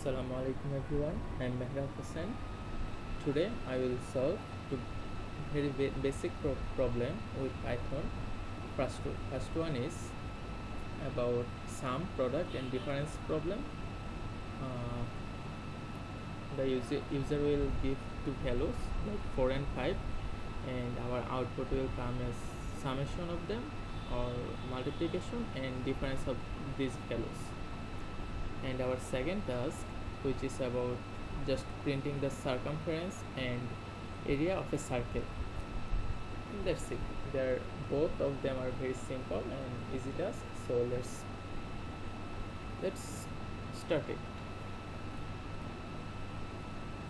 Assalamu Alaikum everyone, I am Mehrab Hussain. Today I will solve a very basic problem with Python. First one is about sum, product and difference problem. The user will give two values like 4 and 5, and our output will come as summation of them or multiplication and difference of these values. And our second task, which is about just printing the circumference and area of a circle. And that's it. Both of them are very simple and easy tasks. So let's start it.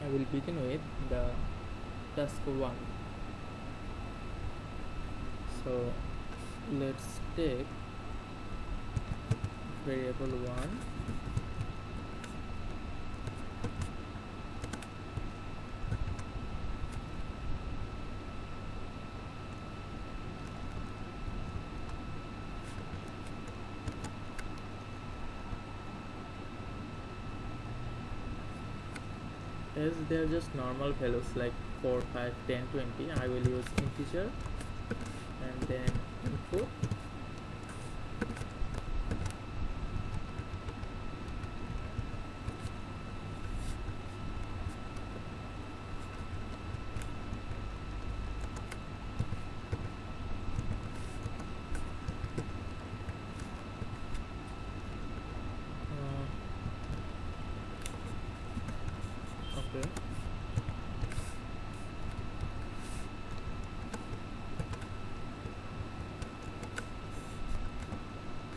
I will begin with the task 1. So let's take variable 1 as they are just normal values like 4, 5, 10, 20. I will use integer and then input okay.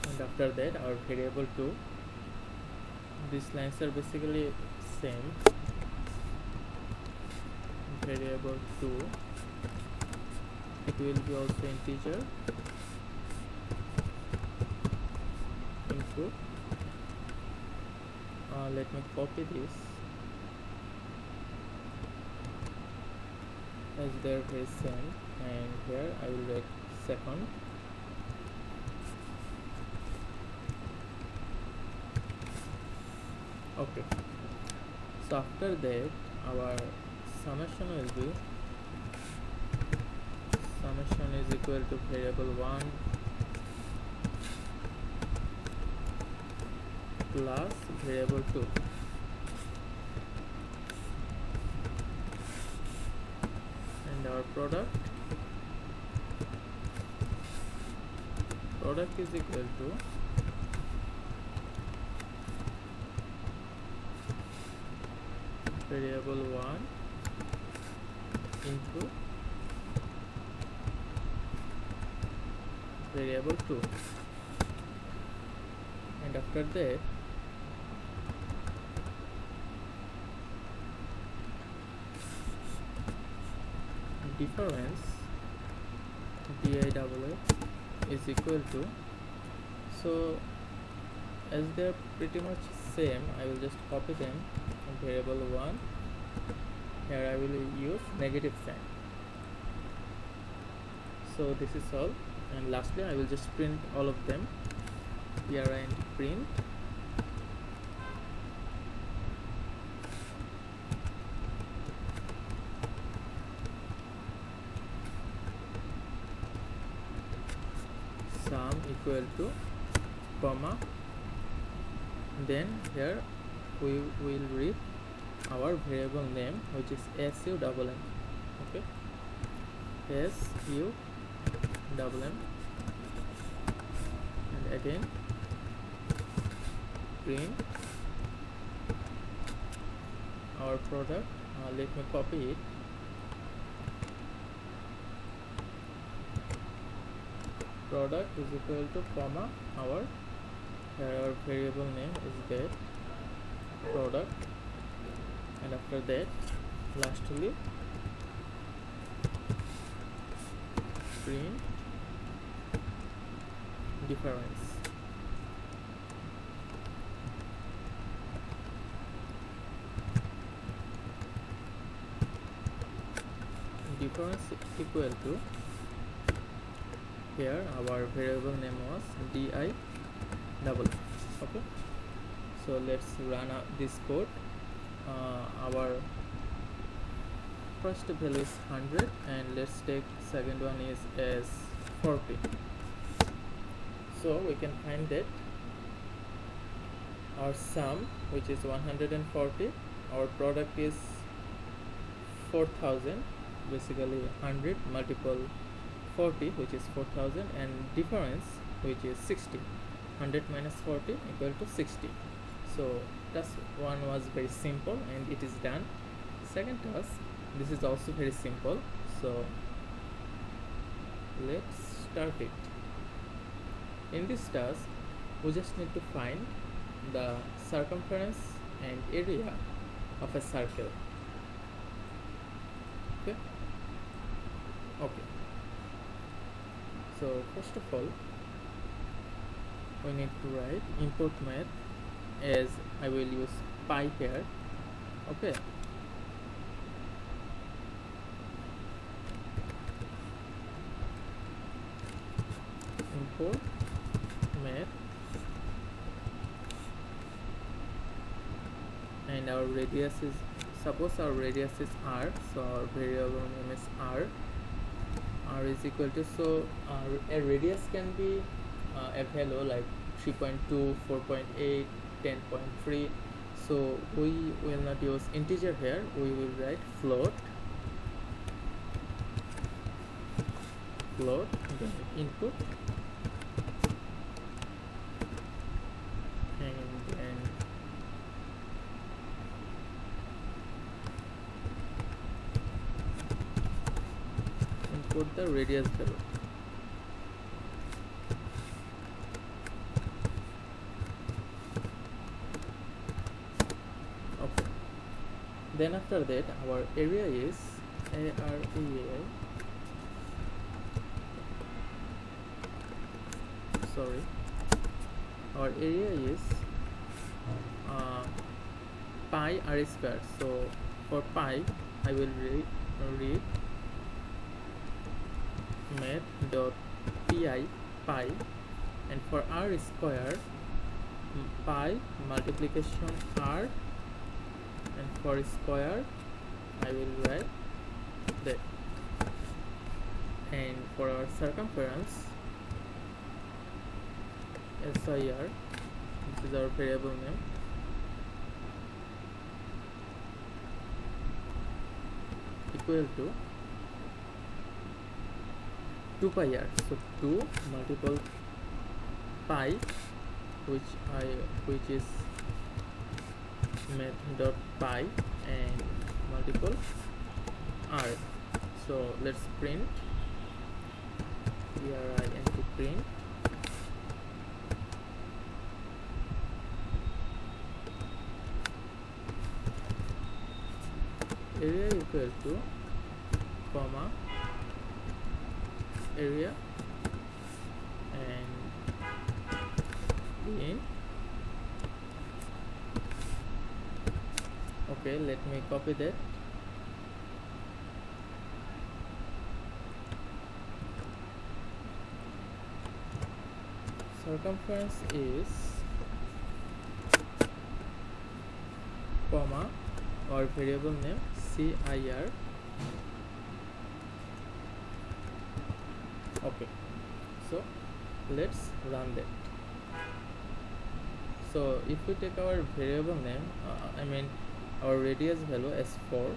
And after that our variable 2, these lines are basically same. Variable 2, it will be also integer input. Let me copy this as they're very same, and here I will write second. Okay, so after that our summation will be summation is equal to variable 1 plus variable 2. And our product is equal to variable 1 into variable 2. And after that difference is equal to, so as they are pretty much same, I will just copy them. Variable 1, here I will use negative sign. So this is all, and lastly I will just print all of them. Here and print sum equal to comma, then here we will read our variable name, which is SUMM. Okay, SUMM, and again print our product. Let me copy it. Product is equal to comma our variable name is that product, and after that lastly print difference. Difference equal to, here our variable name was DI double. Okay, So let's run this code. Our first value is 100 and let's take second one is as 40. So we can find that our sum, which is 140, our product is 4000, basically 100 multiple 40, which is 4000, and difference, which is 60. 100 minus 40 equal to 60. So task 1 was very simple and it is done. Second task, this is also very simple, so let's start it. In this task we just need to find the circumference and area of a circle. Okay, so first of all we need to write import math, as I will use pi here. Okay, import math, and our radius is, suppose our radius is r, so our variable name is r is equal to, so a radius can be a value like 3.2, 4.8, 10.3. so we will not use integer here, we will write float, then input, and then input the radius value. Okay, then after that our area is area, sorry, our area is pi r square. So for pi I will read math.pi pi, and for r square pi multiplication r, and for square I will write that, and for our circumference SIR, this is our variable name, equal to 2 pi r. So 2 multiple pi, which is math.pi, and multiple r. So let's print print area equal to comma area and in. Okay, let me copy that. Circumference is comma or variable name CIR. Okay, so let's run that. So if we take our variable name, I mean our radius value as 4,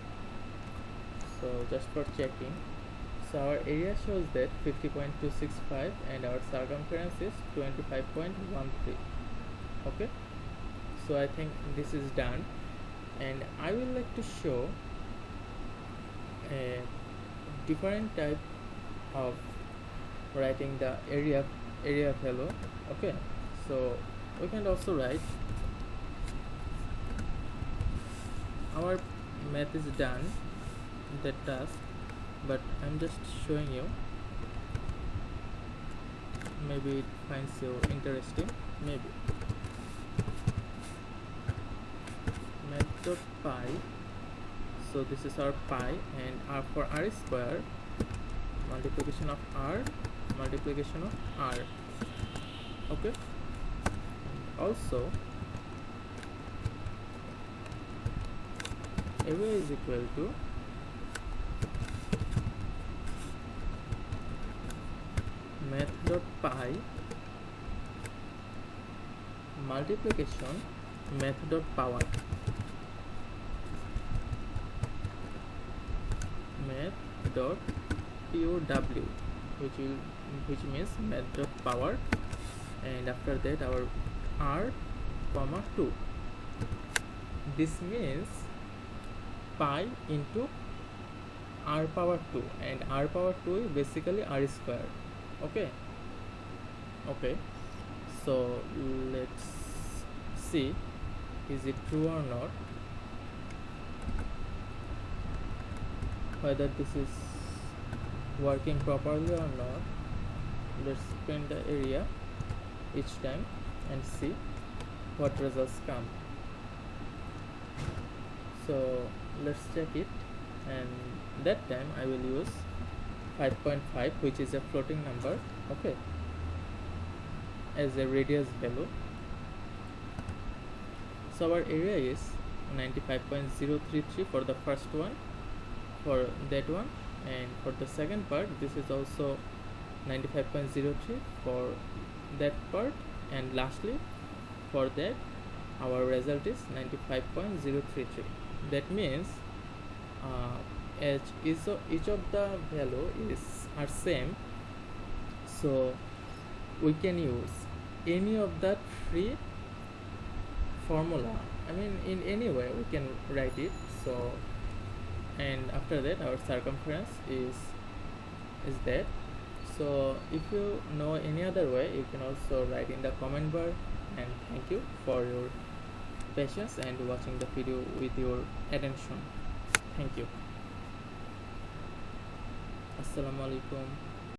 so just for checking, so our area shows that 50.265 and our circumference is 25.13. Okay, so I think this is done, and I would like to show a different type of writing the area value. Okay, so we can also write, our math is done, that task, but I'm just showing you, maybe it finds you interesting, maybe. Math.pi, so this is our pi, and r for r square, multiplication of r, multiplication of r. Okay, also area is equal to math.pi multiplication math.power math.pow, which means math.power, and after that our r comma 2. This means pi into r power 2, and r power 2 is basically r square. Okay, so let's see, is it true or not, whether this is working properly or not. Let's print the area each time and see what results come. So let's check it, and that time I will use 5.5, which is a floating number, okay, as a radius value. So our area is 95.033 for the first one, for that one, and for the second part this is also 95.03 for that part, and lastly for that our result is 95.033. That means as each of the value are same, so we can use any of that free formula. I mean, in any way we can write it. So, and after that our circumference is that. So if you know any other way, you can also write in the comment bar. And thank you for your patience and watching the video with your attention. Thank you. Assalamu Alaikum.